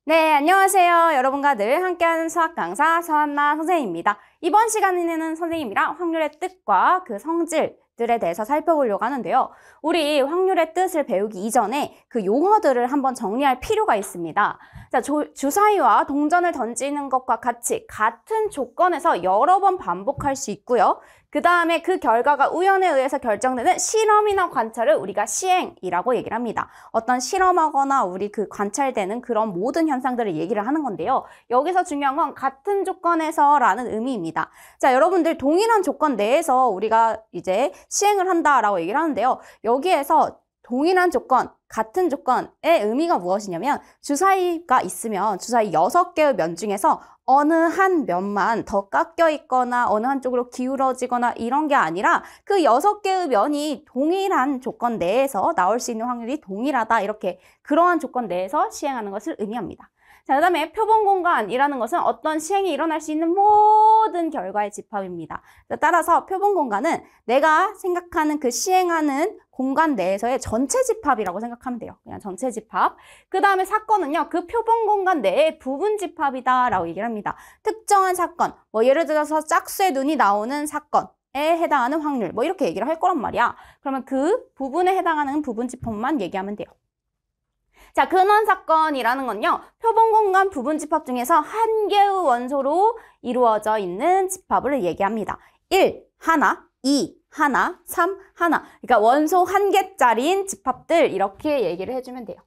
네, 안녕하세요. 여러분과 늘 함께하는 수학 강사 서한나 선생님입니다. 이번 시간에는 선생님이랑 확률의 뜻과 그 성질들에 대해서 살펴보려고 하는데요. 우리 확률의 뜻을 배우기 이전에 그 용어들을 한번 정리할 필요가 있습니다. 자, 주사위와 동전을 던지는 것과 같이 같은 조건에서 여러 번 반복할 수 있고요. 그 다음에 그 결과가 우연에 의해서 결정되는 실험이나 관찰을 우리가 시행이라고 얘기를 합니다. 어떤 실험하거나 우리 그 관찰되는 그런 모든 현상들을 얘기를 하는 건데요. 여기서 중요한 건 같은 조건에서라는 의미입니다. 자, 여러분들 동일한 조건 내에서 우리가 이제 시행을 한다라고 얘기를 하는데요. 여기에서 동일한 조건, 같은 조건의 의미가 무엇이냐면 주사위가 있으면 주사위 6개의 면 중에서 어느 한 면만 더 깎여 있거나 어느 한쪽으로 기울어지거나 이런 게 아니라 그 6개의 면이 동일한 조건 내에서 나올 수 있는 확률이 동일하다. 이렇게 그러한 조건 내에서 시행하는 것을 의미합니다. 자, 그 다음에 표본 공간이라는 것은 어떤 시행이 일어날 수 있는 모든 결과의 집합입니다. 따라서 표본 공간은 내가 생각하는 그 시행하는 공간 내에서의 전체 집합이라고 생각하면 돼요. 그냥 전체 집합. 그 다음에 사건은요, 그 표본 공간 내의 부분 집합이다라고 얘기를 합니다. 특정한 사건, 뭐 예를 들어서 짝수의 눈이 나오는 사건. 에 해당하는 확률, 뭐 이렇게 얘기를 할 거란 말이야. 그러면 그 부분에 해당하는 부분 집합만 얘기하면 돼요. 자, 근원 사건이라는 건요, 표본 공간 부분 집합 중에서 한 개의 원소로 이루어져 있는 집합을 얘기합니다. 1, 하나, 2, 하나, 3, 하나. 그러니까 원소 한 개짜리인 집합들 이렇게 얘기를 해주면 돼요.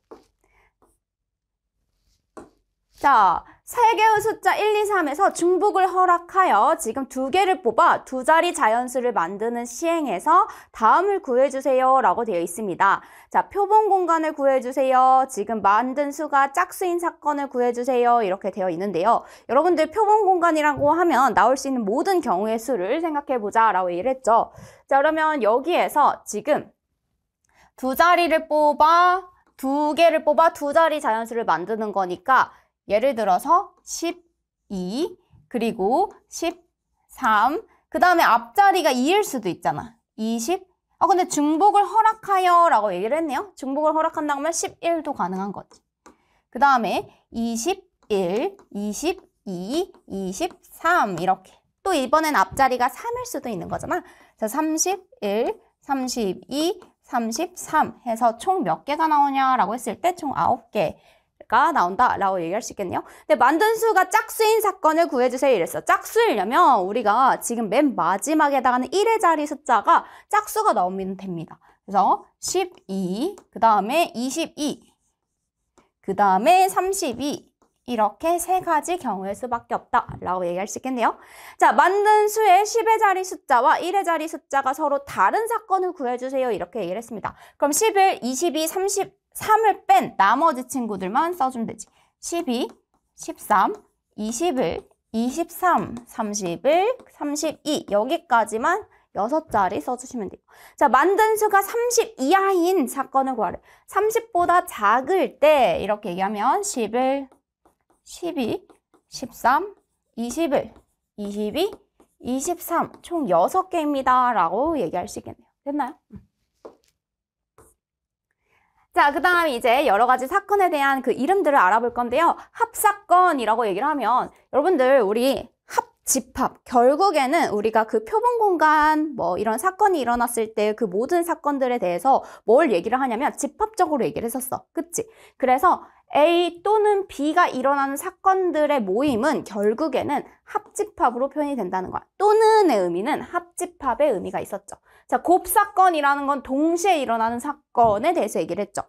자, 3개의 숫자 1, 2, 3에서 중복을 허락하여 지금 2개를 뽑아 2자리 자연수를 만드는 시행에서 다음을 구해주세요 라고 되어 있습니다. 자, 표본 공간을 구해주세요. 지금 만든 수가 짝수인 사건을 구해주세요. 이렇게 되어 있는데요. 여러분들 표본 공간이라고 하면 나올 수 있는 모든 경우의 수를 생각해보자 라고 얘기를 했죠. 자, 그러면 여기에서 지금 2자리를 뽑아 2개를 뽑아 2자리 자연수를 만드는 거니까 예를 들어서 12, 그리고 13, 그 다음에 앞자리가 2일 수도 있잖아. 20. 근데 중복을 허락하여 라고 얘기를 했네요. 중복을 허락한다고 하면 11도 가능한 거지. 그 다음에 21, 22, 23 이렇게. 또 이번엔 앞자리가 3일 수도 있는 거잖아. 자, 31, 32, 33 해서 총 몇 개가 나오냐라고 했을 때 총 9개. 가 나온다라고 얘기할 수 있겠네요. 근데 만든 수가 짝수인 사건을 구해주세요 이랬어. 짝수이려면 우리가 지금 맨 마지막에 해당하는 1의 자리 숫자가 짝수가 나오면 됩니다. 그래서 12, 그 다음에 22, 그 다음에 32 이렇게 3가지 경우의 수밖에 없다라고 얘기할 수 있겠네요. 자, 만든 수의 10의 자리 숫자와 1의 자리 숫자가 서로 다른 사건을 구해주세요 이렇게 얘기를 했습니다. 그럼 11, 22, 33을 뺀 나머지 친구들만 써주면 되지. 12, 13, 21, 23, 31, 32 여기까지만 6자리 써주시면 돼요. 자, 만든 수가 30 이하인 사건을 구하래. 30보다 작을 때 이렇게 얘기하면 11, 12, 13, 21, 22, 23 총 6개입니다 라고 얘기할 수 있겠네요. 됐나요? 자, 그 다음에 이제 여러 가지 사건에 대한 그 이름들을 알아볼 건데요. 합사건이라고 얘기를 하면 여러분들 우리 합집합 결국에는 우리가 그 표본 공간 뭐 이런 사건이 일어났을 때 그 모든 사건들에 대해서 뭘 얘기를 하냐면 집합적으로 얘기를 했었어. 그치? 그래서 A 또는 B가 일어나는 사건들의 모임은 결국에는 합집합으로 표현이 된다는 거야. 또는의 의미는 합집합의 의미가 있었죠. 자, 곱사건이라는 건 동시에 일어나는 사건에 대해서 얘기를 했죠.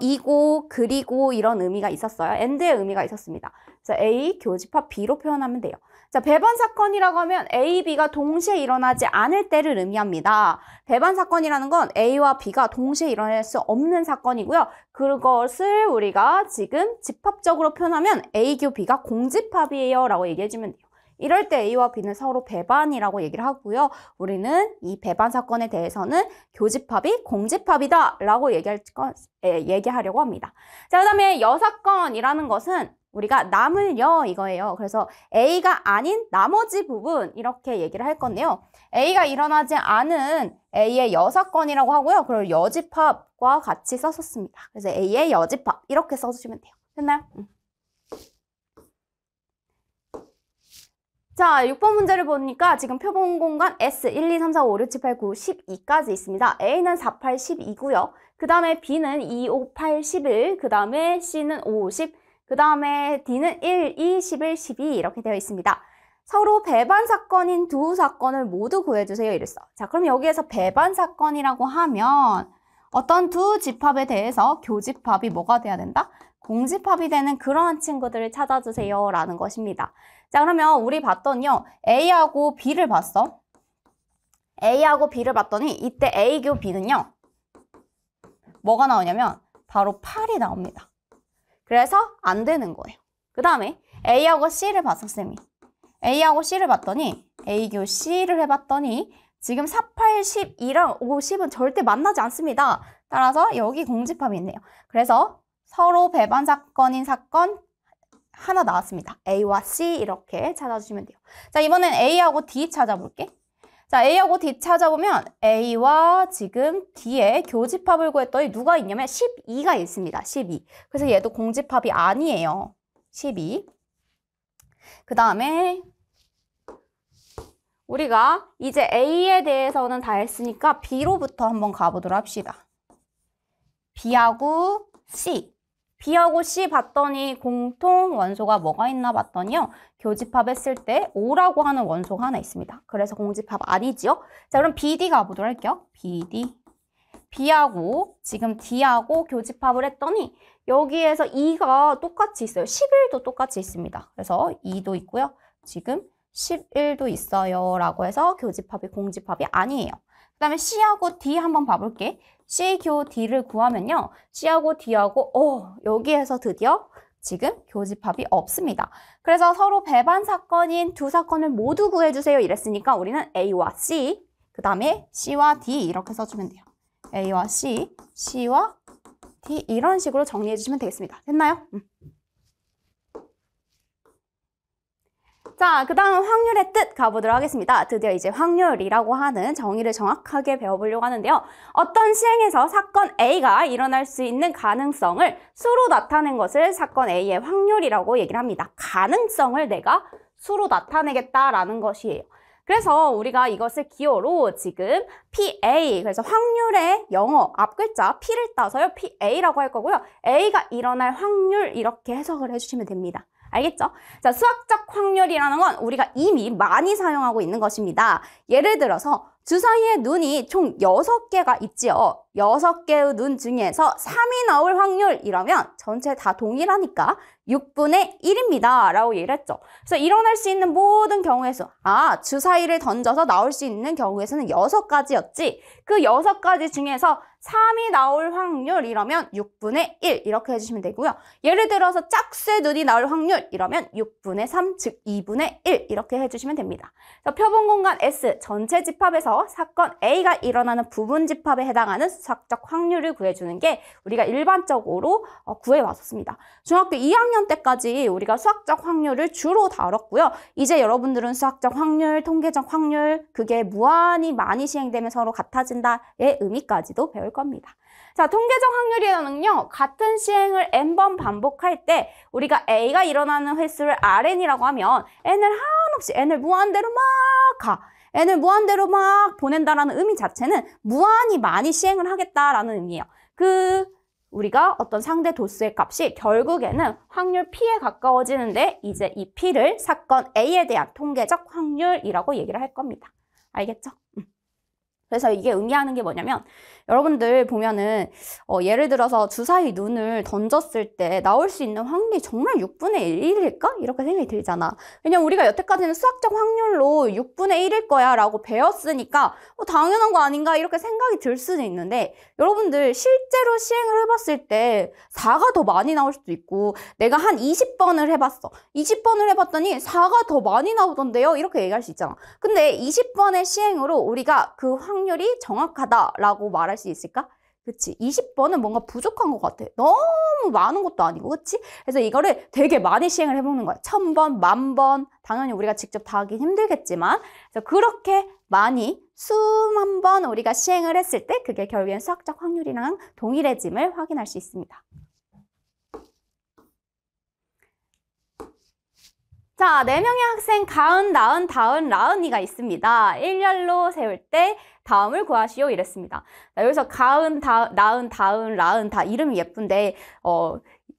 이고, 그리고 이런 의미가 있었어요. and의 의미가 있었습니다. 그래서 A 교집합 B로 표현하면 돼요. 자, 배반 사건이라고 하면 A, B가 동시에 일어나지 않을 때를 의미합니다. 배반 사건이라는 건 A와 B가 동시에 일어날 수 없는 사건이고요. 그것을 우리가 지금 집합적으로 표현하면 A 교 B가 공집합이에요 라고 얘기해주면 돼요. 이럴 때 A와 B는 서로 배반이라고 얘기를 하고요. 우리는 이 배반 사건에 대해서는 교집합이 공집합이다 라고 얘기하려고 합니다. 자, 그 다음에 여사건이라는 것은 우리가 남을요 이거예요. 그래서 A가 아닌 나머지 부분 이렇게 얘기를 할 건데요. A가 일어나지 않은 A의 여사건이라고 하고요. 그걸 여집합과 같이 썼었습니다. 그래서 A의 여집합 이렇게 써주시면 돼요. 됐나요? 자, 6번 문제를 보니까 지금 표본 공간 S 1, 2, 3, 4, 5, 6, 7, 8, 9, 12까지 있습니다. A는 4, 8, 12고요. 그 다음에 B는 2, 5, 8, 11, 그 다음에 C는 5, 10, 그 다음에 D는 1, 2, 11, 12 이렇게 되어 있습니다. 서로 배반 사건인 두 사건을 모두 구해주세요 이랬어. 자, 그럼 여기에서 배반 사건이라고 하면 어떤 두 집합에 대해서 교집합이 뭐가 돼야 된다? 공집합이 되는 그러한 친구들을 찾아주세요 라는 것입니다. 자, 그러면 우리 봤더니요. A하고 B를 봤어. A하고 B를 봤더니 이때 A교 B는요. 뭐가 나오냐면 바로 8이 나옵니다. 그래서 안 되는 거예요. 그 다음에 A하고 C를 봤어, 쌤이. A하고 C를 봤더니 A교 C를 해봤더니 지금 4, 8, 12랑 5, 10은 절대 만나지 않습니다. 따라서 여기 공집합이 있네요. 그래서 서로 배반 사건인 사건 하나 나왔습니다. A와 C 이렇게 찾아주시면 돼요. 자, 이번엔 A하고 D 찾아볼게. 자, A하고 D 찾아보면 A와 지금 D의 교집합을 구했더니 누가 있냐면 12가 있습니다. 12. 그래서 얘도 공집합이 아니에요. 12. 그 다음에 우리가 이제 A에 대해서는 다 했으니까 B로부터 한번 가보도록 합시다. B하고 C. B하고 C 봤더니 공통 원소가 뭐가 있나 봤더니요. 교집합했을 때 5라고 하는 원소가 하나 있습니다. 그래서 공집합 아니지요? 자, 그럼 BD 가보도록 할게요. BD. B하고 지금 D하고 교집합을 했더니 여기에서 2가 똑같이 있어요. 11도 똑같이 있습니다. 그래서 2도 있고요. 지금 11도 있어요. 라고 해서 교집합이 공집합이 아니에요. 그 다음에 C하고 D 한번 봐볼게. C 교 D를 구하면요. C하고 D하고 여기에서 드디어 지금 교집합이 없습니다. 그래서 서로 배반 사건인 두 사건을 모두 구해주세요. 이랬으니까 우리는 A와 C, 그 다음에 C와 D 이렇게 써주면 돼요. A와 C, C와 D 이런 식으로 정리해 주시면 되겠습니다. 됐나요? 자, 그 다음 확률의 뜻 가보도록 하겠습니다. 드디어 이제 확률이라고 하는 정의를 정확하게 배워보려고 하는데요. 어떤 시행에서 사건 A가 일어날 수 있는 가능성을 수로 나타낸 것을 사건 A의 확률이라고 얘기를 합니다. 가능성을 내가 수로 나타내겠다라는 것이에요. 그래서 우리가 이것을 기호로 지금 PA, 그래서 확률의 영어 앞글자 P를 따서요. PA라고 할 거고요. A가 일어날 확률 이렇게 해석을 해주시면 됩니다. 알겠죠? 자, 수학적 확률이라는 건 우리가 이미 많이 사용하고 있는 것입니다. 예를 들어서 주사위의 눈이 총 6개가 있지요. 6개의 눈 중에서 3이 나올 확률 이러면 전체 다 동일하니까 6분의 1입니다. 라고 얘기를 했죠. 그래서 일어날 수 있는 모든 경우의 수. 주사위를 던져서 나올 수 있는 경우의 수는 6가지였지. 그 6가지 중에서 3이 나올 확률 이러면 6분의 1 이렇게 해주시면 되고요. 예를 들어서 짝수의 눈이 나올 확률 이러면 6분의 3, 즉 2분의 1 이렇게 해주시면 됩니다. 표본 공간 S 전체 집합에서 사건 A가 일어나는 부분 집합에 해당하는 수학적 확률을 구해주는 게 우리가 일반적으로 구해왔었습니다. 중학교 2학년 때까지 우리가 수학적 확률을 주로 다뤘고요. 이제 여러분들은 수학적 확률, 통계적 확률, 그게 무한히 많이 시행되면 서로 같아진다의 의미까지도 배울 겁니다. 자, 통계적 확률이라는요, 같은 시행을 n번 반복할 때 우리가 A가 일어나는 횟수를 Rn이라고 하면 n을 한없이 n을 무한대로 막 가. n을 무한대로 막 보낸다라는 의미 자체는 무한히 많이 시행을 하겠다라는 의미예요. 우리가 어떤 상대 도수의 값이 결국에는 확률 P에 가까워지는데 이제 이 P를 사건 A에 대한 통계적 확률이라고 얘기를 할 겁니다. 알겠죠? 그래서 이게 의미하는 게 뭐냐면 여러분들 보면은 예를 들어서 주사위 눈을 던졌을 때 나올 수 있는 확률이 정말 6분의 1일까? 이렇게 생각이 들잖아. 왜냐면 우리가 여태까지는 수학적 확률로 6분의 1일 거야 라고 배웠으니까 당연한 거 아닌가 이렇게 생각이 들 수는 있는데 여러분들 실제로 시행을 해봤을 때 4가 더 많이 나올 수도 있고 내가 한 20번을 해봤어. 20번을 해봤더니 4가 더 많이 나오던데요? 이렇게 얘기할 수 있잖아. 근데 20번의 시행으로 우리가 그 확률이 정확하다라고 말할 수 있을까? 그치? 20번은 뭔가 부족한 것 같아. 너무 많은 것도 아니고, 그치? 그래서 이거를 되게 많이 시행을 해보는 거야. 1000번, 10,000번. 당연히 우리가 직접 다 하긴 힘들겠지만, 그래서 그렇게 많이 수만 번 우리가 시행을 했을 때 그게 결국엔 수학적 확률이랑 동일해짐을 확인할 수 있습니다. 자, 4명의 학생 가은, 나은, 다은, 라은이가 있습니다. 일렬로 세울 때 다음을 구하시오 이랬습니다. 자, 여기서 가은, 나은, 다은, 라은 다 이름이 예쁜데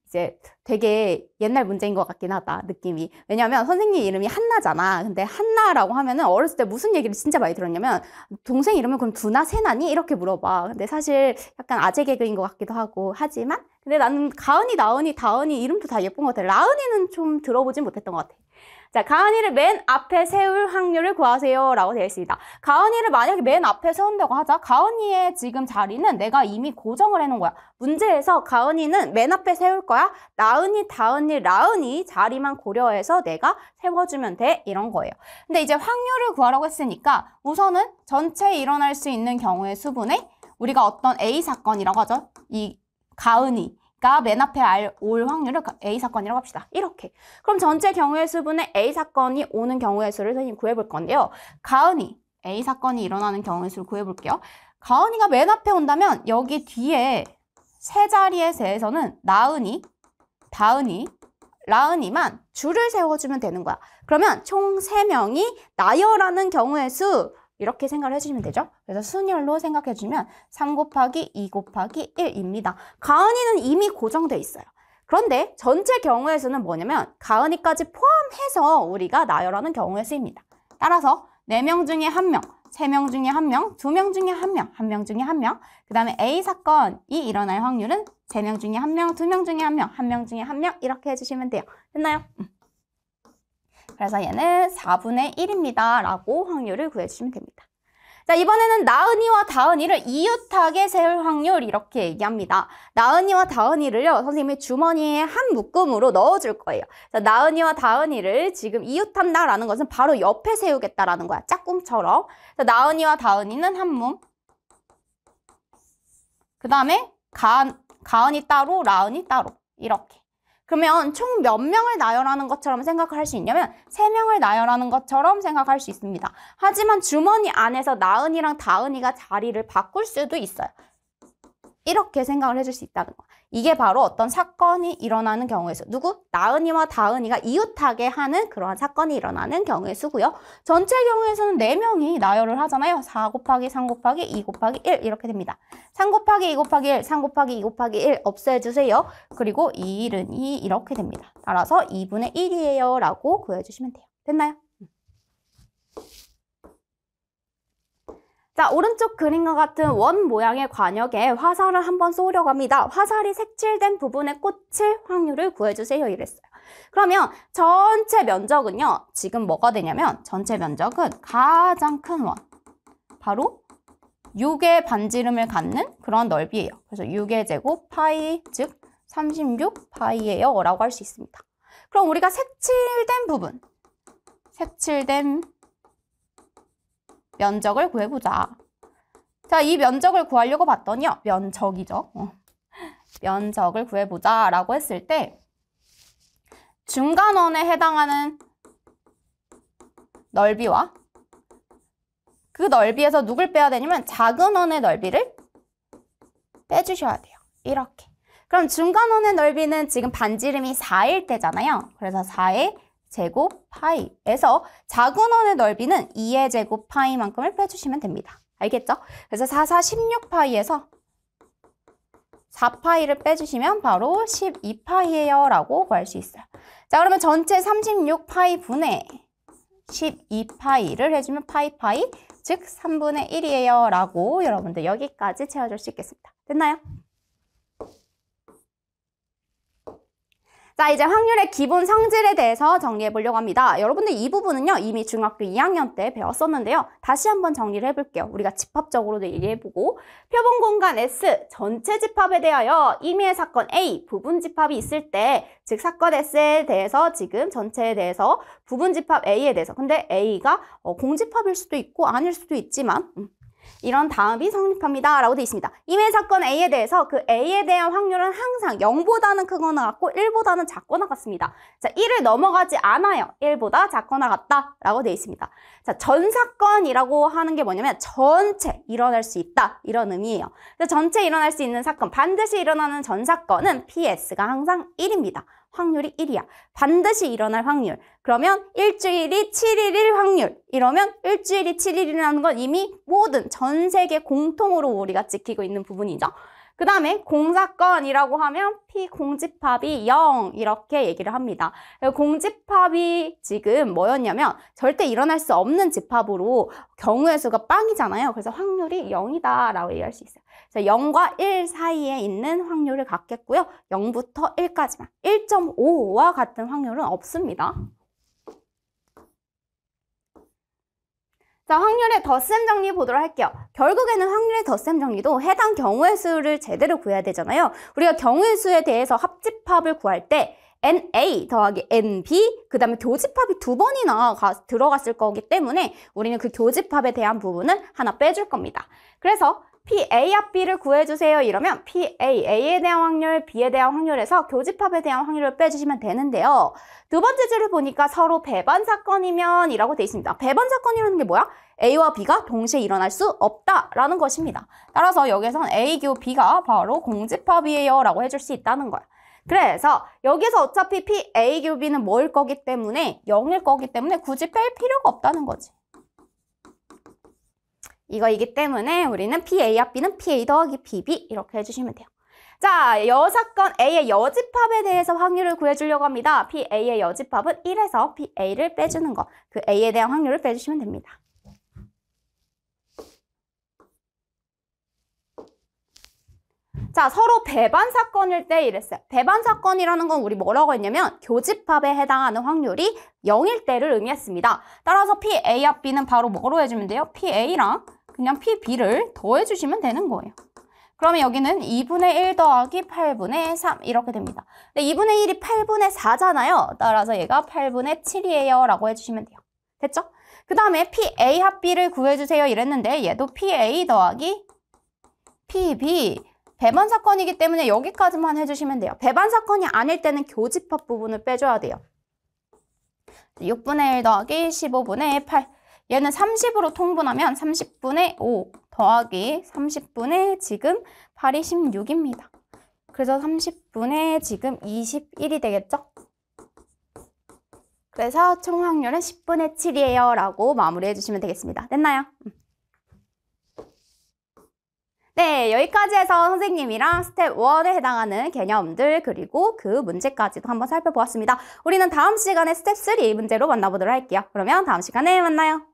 이제 되게 옛날 문제인 것 같긴 하다, 느낌이. 왜냐면 선생님 이름이 한나잖아. 근데 한나라고 하면은 어렸을 때 무슨 얘기를 진짜 많이 들었냐면 동생 이름은 그럼 두나, 세나니? 이렇게 물어봐. 근데 사실 약간 아재 개그인 것 같기도 하고 하지만 근데 나는 가은이, 나은이, 다은이 이름도 다 예쁜 것 같아. 라은이는 좀 들어보진 못했던 것 같아. 자, 가은이를 맨 앞에 세울 확률을 구하세요 라고 되어 있습니다. 가은이를 만약에 맨 앞에 세운다고 하자. 가은이의 지금 자리는 내가 이미 고정을 해놓은 거야. 문제에서 가은이는 맨 앞에 세울 거야. 나은이, 다은이, 라은이 자리만 고려해서 내가 세워주면 돼. 이런 거예요. 근데 이제 확률을 구하라고 했으니까 우선은 전체 일어날 수 있는 경우의 수분에 우리가 어떤 A 사건이라고 하죠. 이 가은이 맨 앞에 올 확률을 A 사건이라고 합시다. 이렇게. 그럼 전체 경우의 수분에 A 사건이 오는 경우의 수를 선생님 구해볼 건데요. 가은이, A 사건이 일어나는 경우의 수를 구해볼게요. 가은이가 맨 앞에 온다면 여기 뒤에 세 자리의 세에서는 나은이, 다은이, 라은이만 줄을 세워주면 되는 거야. 그러면 총 3명이 나열하는 경우의 수 이렇게 생각을 해주시면 되죠. 그래서 순열로 생각해주면 3 곱하기 2 곱하기 1입니다. 가은이는 이미 고정돼 있어요. 그런데 전체 경우의 수는 뭐냐면 가은이까지 포함해서 우리가 나열하는 경우의 수입니다. 따라서 4명 중에 1명, 3명 중에 1명, 2명 중에 1명, 1명 중에 1명, 그 다음에 A 사건이 일어날 확률은 3명 중에 1명, 2명 중에 1명, 1명 중에 1명 이렇게 해주시면 돼요. 됐나요? 그래서 얘는 4분의 1입니다. 라고 확률을 구해주시면 됩니다. 자, 이번에는 나은이와 다은이를 이웃하게 세울 확률 이렇게 얘기합니다. 나은이와 다은이를요, 선생님이 주머니에 한 묶음으로 넣어줄 거예요. 자, 나은이와 다은이를 지금 이웃한다라는 것은 바로 옆에 세우겠다라는 거야. 짝꿍처럼. 자, 나은이와 다은이는 한 몸. 그 다음에 가은이 따로, 라은이 따로. 이렇게. 그러면 총 몇 명을 나열하는 것처럼 생각을 할 수 있냐면 3명을 나열하는 것처럼 생각할 수 있습니다. 하지만 주머니 안에서 나은이랑 다은이가 자리를 바꿀 수도 있어요. 이렇게 생각을 해줄 수 있다는 거. 이게 바로 어떤 사건이 일어나는 경우의 수. 누구? 나은이와 다은이가 이웃하게 하는 그러한 사건이 일어나는 경우의 수고요. 전체 경우에서는 4명이 나열을 하잖아요. 4 곱하기 3 곱하기 2 곱하기 1 이렇게 됩니다. 3 곱하기 2 곱하기 1, 3 곱하기 2 곱하기 1 없애주세요. 그리고 2은 2 이렇게 됩니다. 따라서 2분의 1이에요 라고 구해주시면 돼요. 됐나요? 자, 오른쪽 그림과 같은 원 모양의 관역에 화살을 한번 쏘려고 합니다. 화살이 색칠된 부분에 꽂힐 확률을 구해주세요. 이랬어요. 그러면 전체 면적은요. 지금 뭐가 되냐면 전체 면적은 가장 큰 원. 바로 6의 반지름을 갖는 그런 넓이에요. 그래서 6의 제곱 파이, 즉 36파이예요. 라고 할 수 있습니다. 그럼 우리가 색칠된 부분, 색칠된 면적을 구해보자. 자, 이 면적을 구하려고 봤더니요. 면적이죠. 면적을 구해보자 라고 했을 때 중간원에 해당하는 넓이와 그 넓이에서 누굴 빼야 되냐면 작은 원의 넓이를 빼주셔야 돼요. 이렇게. 그럼 중간원의 넓이는 지금 반지름이 4일 때잖아요. 그래서 4의 제곱 파이에서 작은 원의 넓이는 2의 제곱 파이만큼을 빼주시면 됩니다. 알겠죠? 그래서 4, 4, 16파이에서 4파이를 빼주시면 바로 12파이예요 라고 구할 수 있어요. 자, 그러면 전체 36파이 분의 12파이를 해주면 파이, 즉 3분의 1이에요 라고 여러분들 여기까지 채워줄 수 있겠습니다. 됐나요? 자, 이제 확률의 기본 성질에 대해서 정리해 보려고 합니다. 여러분들 이 부분은요, 이미 중학교 2학년 때 배웠었는데요. 다시 한번 정리를 해볼게요. 우리가 집합적으로도 얘기해보고 표본 공간 S 전체 집합에 대하여 임의의 사건 A 부분 집합이 있을 때, 즉 사건 S에 대해서 지금 전체에 대해서 부분 집합 A에 대해서, 근데 A가 공집합일 수도 있고 아닐 수도 있지만 이런 다음이 성립합니다 라고 되어 있습니다. 임의 사건 A에 대해서 그 A에 대한 확률은 항상 0보다는 크거나 같고 1보다는 작거나 같습니다. 자, 1을 넘어가지 않아요. 1보다 작거나 같다 라고 되어 있습니다. 자, 전 사건이라고 하는 게 뭐냐면 전체 일어날 수 있다 이런 의미예요. 그래서 전체 일어날 수 있는 사건, 반드시 일어나는 전 사건은 PS가 항상 1입니다. 확률이 1이야. 반드시 일어날 확률. 그러면 일주일이 7일일 확률. 이러면 일주일이 7일이라는 건 이미 모든 전 세계 공통으로 우리가 지키고 있는 부분이죠. 그 다음에 공사건이라고 하면 피공집합이 0 이렇게 얘기를 합니다. 공집합이 지금 뭐였냐면 절대 일어날 수 없는 집합으로 경우의 수가 빵이잖아요. 그래서 확률이 0이다 라고 얘기할 수 있어요. 그래서 0과 1 사이에 있는 확률을 갖겠고요. 0부터 1까지만 1.5와 같은 확률은 없습니다. 자, 확률의 덧셈 정리 보도록 할게요. 결국에는 확률의 덧셈 정리도 해당 경우의 수를 제대로 구해야 되잖아요. 우리가 경우의 수에 대해서 합집합을 구할 때 NA 더하기 NB, 그 다음에 교집합이 2번이나 들어갔을 거기 때문에 우리는 그 교집합에 대한 부분은 하나 빼줄 겁니다. 그래서 PA 합 B를 구해주세요 이러면 PAA에 대한 확률, B에 대한 확률에서 교집합에 대한 확률을 빼주시면 되는데요. 두 번째 줄을 보니까 서로 배반 사건이면 이라고 돼 있습니다. 배반 사건이라는 게 뭐야? A와 B가 동시에 일어날 수 없다라는 것입니다. 따라서 여기서는 A 교 B가 바로 공집합이에요 라고 해줄 수 있다는 거야. 그래서 여기서 어차피 PA 교 B는 뭐일 거기 때문에 0일 거기 때문에 굳이 뺄 필요가 없다는 거지. 이거이기 때문에 우리는 PA 합 B는 PA 더하기 PB 이렇게 해주시면 돼요. 자, 여사건 A의 여집합에 대해서 확률을 구해주려고 합니다. PA의 여집합은 1에서 PA를 빼주는 거. 그 A에 대한 확률을 빼주시면 됩니다. 자, 서로 배반 사건일 때 이랬어요. 배반 사건이라는 건 우리 뭐라고 했냐면 교집합에 해당하는 확률이 0일 때를 의미했습니다. 따라서 PA 합 B는 바로 뭐로 해주면 돼요? PA랑 그냥 PB를 더해주시면 되는 거예요. 그러면 여기는 2분의 1 더하기 8분의 3 이렇게 됩니다. 근데 2분의 1이 8분의 4잖아요. 따라서 얘가 8분의 7이에요 라고 해주시면 돼요. 됐죠? 그 다음에 PA 합 B를 구해주세요 이랬는데 얘도 PA 더하기 PB 배반 사건이기 때문에 여기까지만 해주시면 돼요. 배반 사건이 아닐 때는 교집합 부분을 빼줘야 돼요. 6분의 1 더하기 15분의 8 얘는 30으로 통분하면 30분의 5 더하기 30분의 지금 8이 16입니다. 그래서 30분의 지금 21이 되겠죠? 그래서 총 확률은 10분의 7이에요 라고 마무리해 주시면 되겠습니다. 됐나요? 네, 여기까지 해서 선생님이랑 스텝 1에 해당하는 개념들 그리고 그 문제까지도 한번 살펴보았습니다. 우리는 다음 시간에 스텝 3 문제로 만나보도록 할게요. 그러면 다음 시간에 만나요.